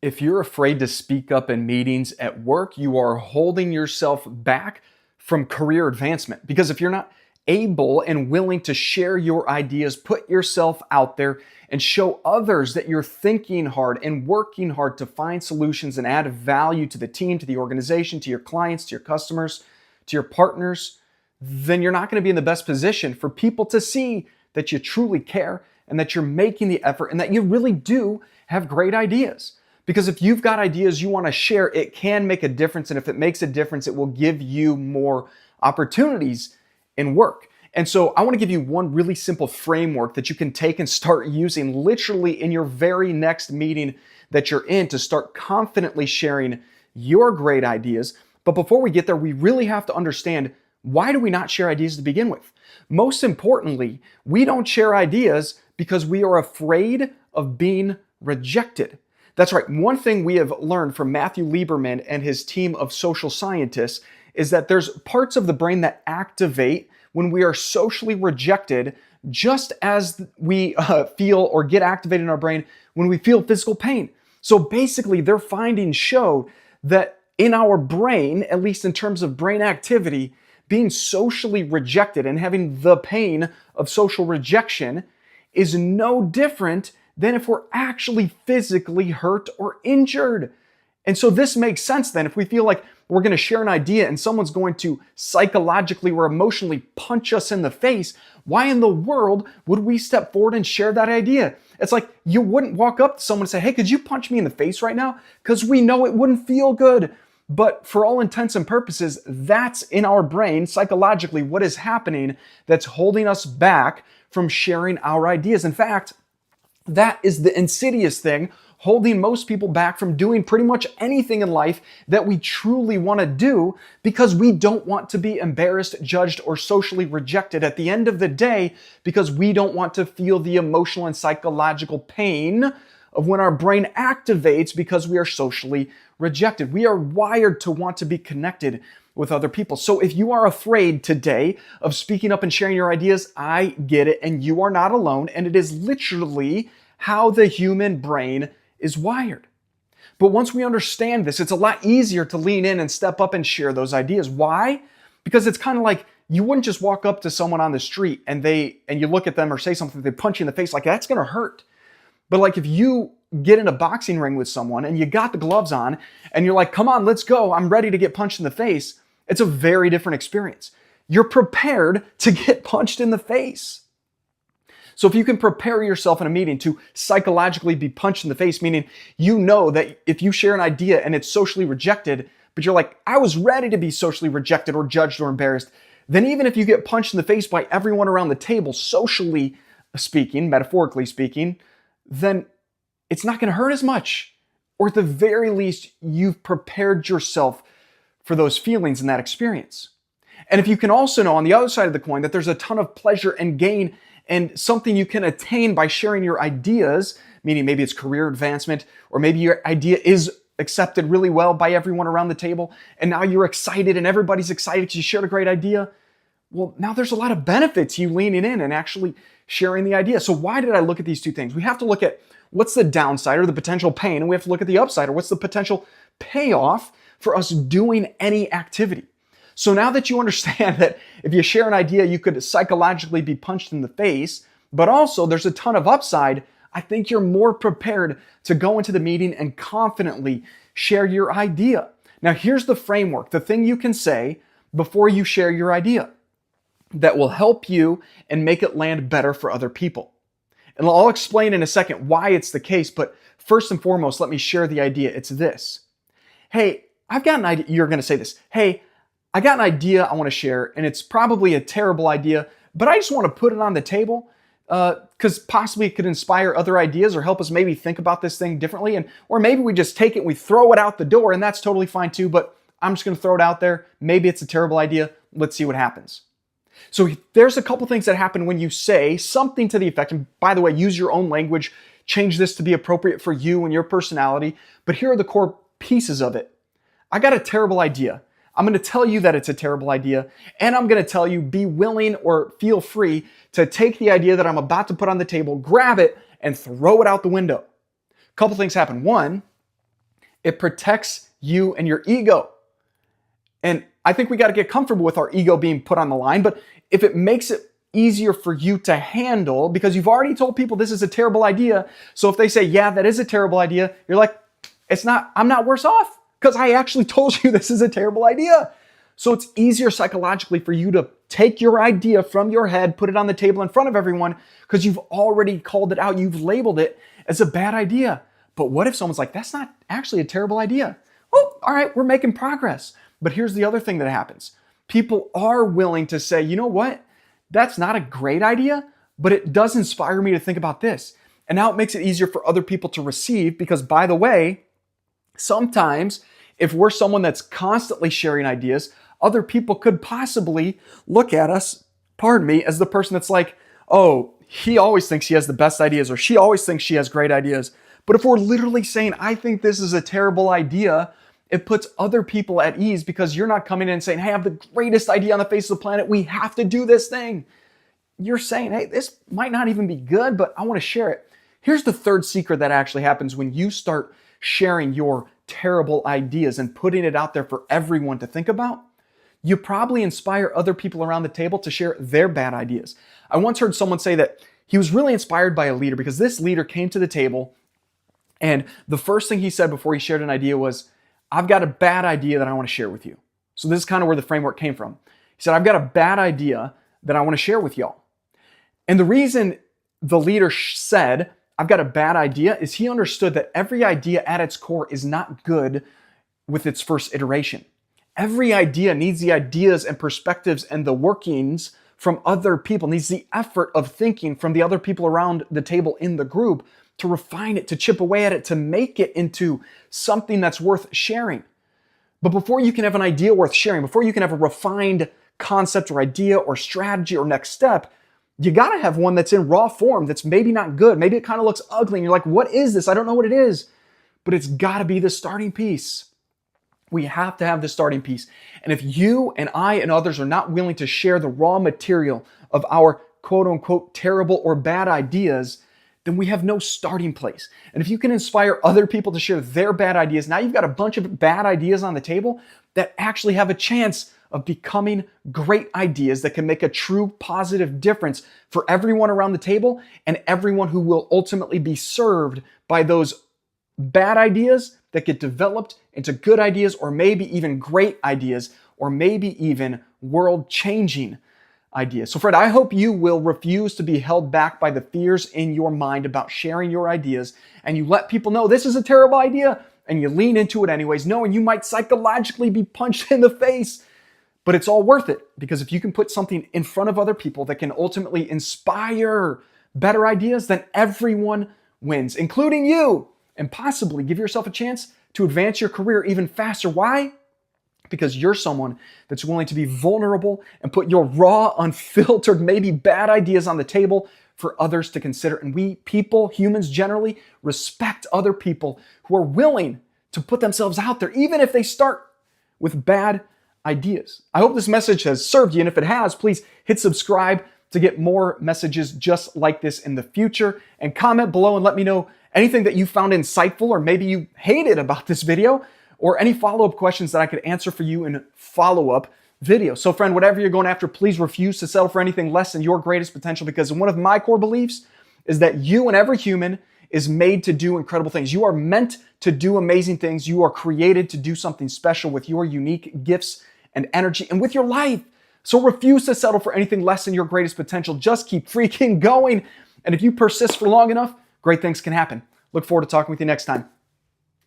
If you're afraid to speak up in meetings at work, you are holding yourself back from career advancement. Because if you're not able and willing to share your ideas, put yourself out there, and show others that you're thinking hard and working hard to find solutions and add value to the team, to the organization, to your clients, to your customers, to your partners, then you're not going to be in the best position for people to see that you truly care and that you're making the effort and that you really do have great ideas. Because if you've got ideas you want to share, it can make a difference. And if it makes a difference, it will give you more opportunities in work. And so I want to give you one really simple framework that you can take and start using literally in your very next meeting that you're in to start confidently sharing your great ideas. But before we get there, we really have to understand, why do we not share ideas to begin with? Most importantly, we don't share ideas because we are afraid of being rejected. That's right. One thing we have learned from Matthew Lieberman and his team of social scientists is that there's parts of the brain that activate when we are socially rejected, just as we feel or get activated in our brain when we feel physical pain. So basically, their findings show that in our brain, at least in terms of brain activity, being socially rejected and having the pain of social rejection is no different than if we're actually physically hurt or injured. And so this makes sense then. If we feel like we're going to share an idea and someone's going to psychologically or emotionally punch us in the face, why in the world would we step forward and share that idea? It's like you wouldn't walk up to someone and say, "Hey, could you punch me in the face right now?" Because we know it wouldn't feel good. But for all intents and purposes, that's in our brain psychologically what is happening that's holding us back from sharing our ideas. In fact, that is the insidious thing holding most people back from doing pretty much anything in life that we truly want to do, because we don't want to be embarrassed, judged, or socially rejected at the end of the day, because we don't want to feel the emotional and psychological pain of when our brain activates because we are socially rejected. We are wired to want to be connected with other people. So if you are afraid today of speaking up and sharing your ideas, I get it, and you are not alone, and it is literally how the human brain is wired. But once we understand this, it's a lot easier to lean in and step up and share those ideas. Why? Because it's kind of like you wouldn't just walk up to someone on the street and you look at them or say something, they punch you in the face, like that's gonna hurt. But like if you get in a boxing ring with someone and you got the gloves on and you're like, "Come on, let's go, I'm ready to get punched in the face," it's a very different experience. You're prepared to get punched in the face. So if you can prepare yourself in a meeting to psychologically be punched in the face, meaning you know that if you share an idea and it's socially rejected, but you're like, "I was ready to be socially rejected or judged or embarrassed," then even if you get punched in the face by everyone around the table, socially speaking, metaphorically speaking, then it's not going to hurt as much. Or at the very least, you've prepared yourself for those feelings and that experience. And if you can also know on the other side of the coin that there's a ton of pleasure and gain and something you can attain by sharing your ideas, meaning maybe it's career advancement, or maybe your idea is accepted really well by everyone around the table, and now you're excited and everybody's excited because you shared a great idea. Well, now there's a lot of benefits you leaning in and actually sharing the idea. So why did I look at these two things? We have to look at what's the downside or the potential pain, and we have to look at the upside or what's the potential payoff for us doing any activity. So now that you understand that if you share an idea, you could psychologically be punched in the face, but also there's a ton of upside, I think you're more prepared to go into the meeting and confidently share your idea. Now here's the framework, the thing you can say before you share your idea that will help you and make it land better for other people. And I'll explain in a second why it's the case, but first and foremost, let me share the idea. It's this. "Hey, I've got an idea." You're going to say this. "Hey, I got an idea I want to share, and it's probably a terrible idea, but I just want to put it on the table because possibly it could inspire other ideas or help us maybe think about this thing differently. Or maybe we just take it, we throw it out the door, and that's totally fine too, but I'm just going to throw it out there. Maybe it's a terrible idea. Let's see what happens." So there's a couple things that happen when you say something to the effect, and by the way, use your own language, change this to be appropriate for you and your personality, but here are the core pieces of it. "I got a terrible idea. I'm going to tell you that it's a terrible idea, and I'm going to tell you be willing or feel free to take the idea that I'm about to put on the table, grab it, and throw it out the window." A couple things happen. One, It protects you and your ego. And I think we got to get comfortable with our ego being put on the line. But if it makes it easier for you to handle, because you've already told people this is a terrible idea. So if they say, yeah, that is a terrible idea, you're like, I'm not worse off because I actually told you this is a terrible idea. So it's easier psychologically for you to take your idea from your head, put it on the table in front of everyone because you've already called it out. You've labeled it as a bad idea. But what if someone's like, that's not actually a terrible idea? Well, all right, we're making progress. But here's the other thing that happens. People are willing to say, you know what? That's not a great idea, but it does inspire me to think about this. And now it makes it easier for other people to receive because, by the way, sometimes if we're someone that's constantly sharing ideas, other people could possibly look at us, as the person that's like, oh, he always thinks he has the best ideas or she always thinks she has great ideas. But if we're literally saying, I think this is a terrible idea, it puts other people at ease because you're not coming in and saying, hey, I have the greatest idea on the face of the planet. We have to do this thing. You're saying, hey, this might not even be good, but I want to share it. Here's the third secret that actually happens when you start sharing your terrible ideas and putting it out there for everyone to think about. You probably inspire other people around the table to share their bad ideas. I once heard someone say that he was really inspired by a leader because this leader came to the table and the first thing he said before he shared an idea was, I've got a bad idea that I want to share with you. So this is kind of where the framework came from. He said, I've got a bad idea that I want to share with y'all. And the reason the leader said, I've got a bad idea is he understood that every idea at its core is not good with its first iteration. Every idea needs the ideas and perspectives and the workings from other people, needs the effort of thinking from the other people around the table in the group to refine it, to chip away at it, to make it into something that's worth sharing. But before you can have an idea worth sharing, before you can have a refined concept or idea or strategy or next step, you got to have one that's in raw form, that's maybe not good. Maybe it kind of looks ugly and you're like, what is this? I don't know what it is. But it's got to be the starting piece. We have to have the starting piece. And if you and I and others are not willing to share the raw material of our quote unquote terrible or bad ideas, then we have no starting place. And if you can inspire other people to share their bad ideas, now you've got a bunch of bad ideas on the table that actually have a chance of becoming great ideas that can make a true positive difference for everyone around the table and everyone who will ultimately be served by those bad ideas that get developed into good ideas or maybe even great ideas or maybe even world-changing ideas. So friend, I hope you will refuse to be held back by the fears in your mind about sharing your ideas and you let people know this is a terrible idea and you lean into it anyways, knowing you might psychologically be punched in the face. But it's all worth it because if you can put something in front of other people that can ultimately inspire better ideas, then everyone wins, including you, and possibly give yourself a chance to advance your career even faster. Why? Because you're someone that's willing to be vulnerable and put your raw, unfiltered, maybe bad ideas on the table for others to consider. And we people, humans generally, respect other people who are willing to put themselves out there, even if they start with bad ideas. I hope this message has served you, and if it has, please hit subscribe to get more messages just like this in the future, and comment below and let me know anything that you found insightful or maybe you hated about this video, or any follow-up questions that I could answer for you in follow-up videos. So friend, whatever you're going after, please refuse to settle for anything less than your greatest potential, because one of my core beliefs is that you and every human is made to do incredible things. You are meant to do amazing things. You are created to do something special with your unique gifts and energy and with your life. So refuse to settle for anything less than your greatest potential. Just keep freaking going. And if you persist for long enough, great things can happen. Look forward to talking with you next time.